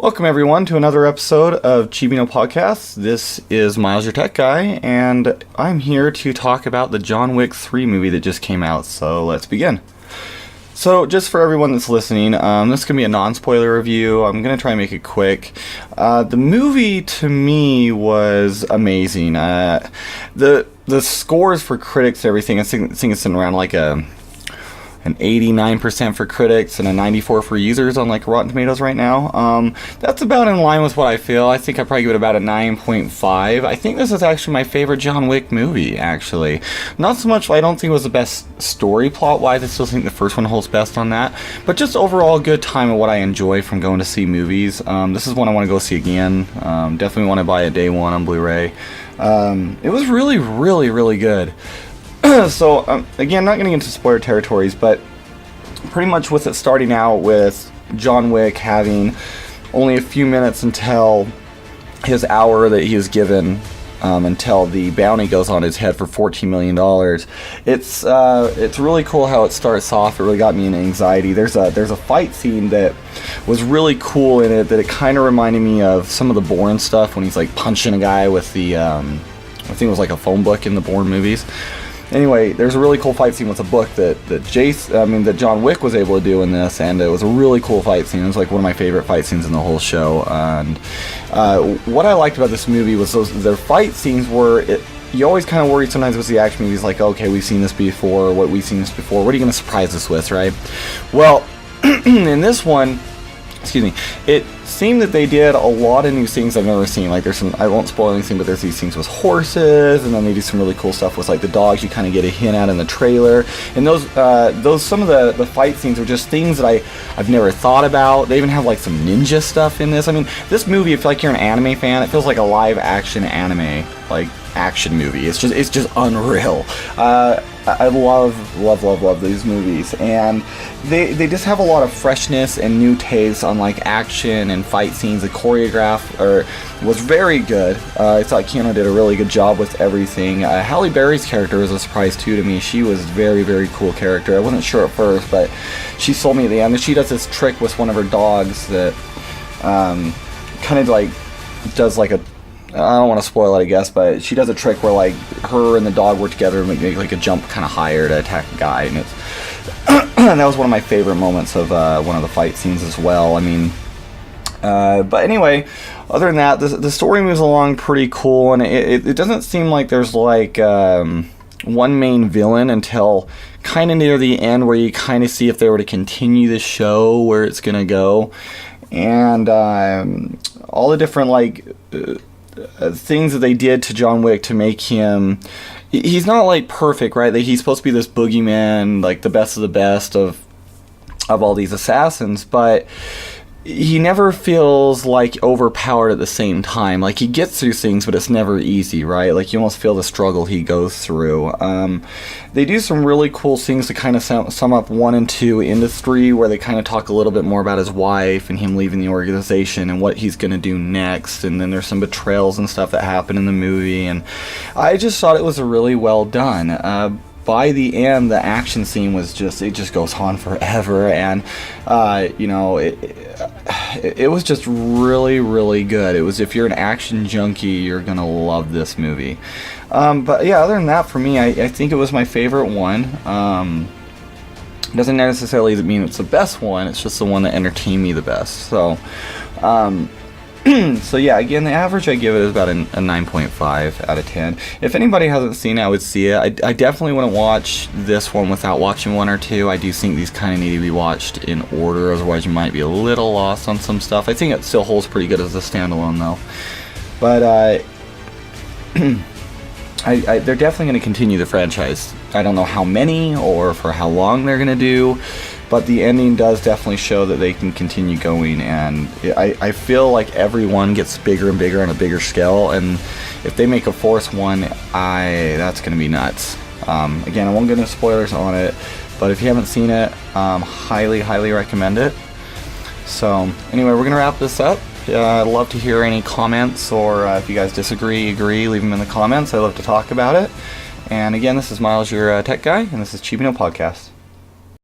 Welcome everyone to another episode of Chibino Podcast. This is Miles, your tech guy, and I'm here to talk about the John Wick 3 movie that just came out, so let's begin. So just for everyone that's listening, this is going to be a non-spoiler review. I'm going to try and make it quick. The movie to me was amazing. The scores for critics and everything, I think it's sitting around like an 89% for critics and a 94% for users on like Rotten Tomatoes right now. That's about in line with what I feel. I think I probably give it about a 9.5. I think this is actually my favorite John Wick movie, actually. Not so much, I don't think it was the best story plot-wise. I still think the first one holds best on that. But just overall good time and what I enjoy from going to see movies. This is one I want to go see again. Definitely want to buy it day one on Blu-ray. It was really, really, really good. So, again, not getting into spoiler territories, but pretty much with it starting out with John Wick having only a few minutes until his hour that he is given, until the bounty goes on his head for $14 million. It's really cool how it starts off. It really got me in anxiety. There's a fight scene that was really cool in it that it kind of reminded me of some of the Bourne stuff when he's like punching a guy with the, I think it was like a phone book in the Bourne movies. Anyway, there's a really cool fight scene with a book that John Wick was able to do in this, and it was a really cool fight scene. It was like one of my favorite fight scenes in the whole show. And what I liked about this movie was their fight scenes were, you always kind of worry sometimes with the action movies, like, okay, we've seen this before, what are you going to surprise us with, right? Well, in this one, it seemed that they did a lot of new things I've never seen. Like, there's some, I won't spoil anything, but there's these things with horses, and then they do some really cool stuff with like the dogs you kind of get a hint at in the trailer. And those some of the fight scenes are just things that I've never thought about. They even have like some ninja stuff in this. I mean, this movie, if like you're an anime fan, it feels like a live action anime, like action movie. It's just unreal. I love these movies, and they just have a lot of freshness and new takes on like action and fight scenes. The choreograph was very good. I thought Keanu did a really good job with everything. Halle Berry's character was a surprise too to me. She was a very, very cool character. I wasn't sure at first, but she sold me at the end. And she does this trick with one of her dogs that kind of like does like a, I don't want to spoil it, I guess, but she does a trick where like her and the dog work together and make like a jump kind of higher to attack a guy, and it's and that was one of my favorite moments of one of the fight scenes as well. I mean, but anyway, other than that, the story moves along pretty cool, and it doesn't seem like there's like one main villain until kind of near the end, where you kind of see if they were to continue the show where it's gonna go, and all the different like things that they did to John Wick to make him, he's not like perfect, right? Like, he's supposed to be this boogeyman, like the best of the best of all these assassins, but he never feels like overpowered at the same time. Like, he gets through things, but it's never easy, right? Like, you almost feel the struggle he goes through. They do some really cool things to kind of sum up 1 and 2 into 3, where they kind of talk a little bit more about his wife and him leaving the organization and what he's going to do next. And then there's some betrayals and stuff that happen in the movie. And I just thought it was really well done. By the end, the action scene was it just goes on forever, and it was just really, really good. It was, if you're an action junkie, you're gonna love this movie. But yeah, other than that, for me, I think it was my favorite one. Doesn't necessarily mean it's the best one. It's just the one that entertained me the best. So. So yeah, again, the average I give it is about a 9.5 out of 10. If anybody hasn't seen it, I would see it. I definitely wouldn't watch this one without watching 1 or 2. I do think these kind of need to be watched in order, otherwise you might be a little lost on some stuff. I think it still holds pretty good as a standalone though. But they're definitely going to continue the franchise. I don't know how many or for how long they're going to do, but the ending does definitely show that they can continue going, and I feel like everyone gets bigger and bigger on a bigger scale, and if they make a fourth one, that's going to be nuts. Again, I won't get into spoilers on it, but if you haven't seen it, highly, highly recommend it. So anyway, we're going to wrap this up. I'd love to hear any comments, or if you guys disagree, agree, leave them in the comments. I'd love to talk about it. And again, this is Miles, your tech guy, and this is Chibino Podcast.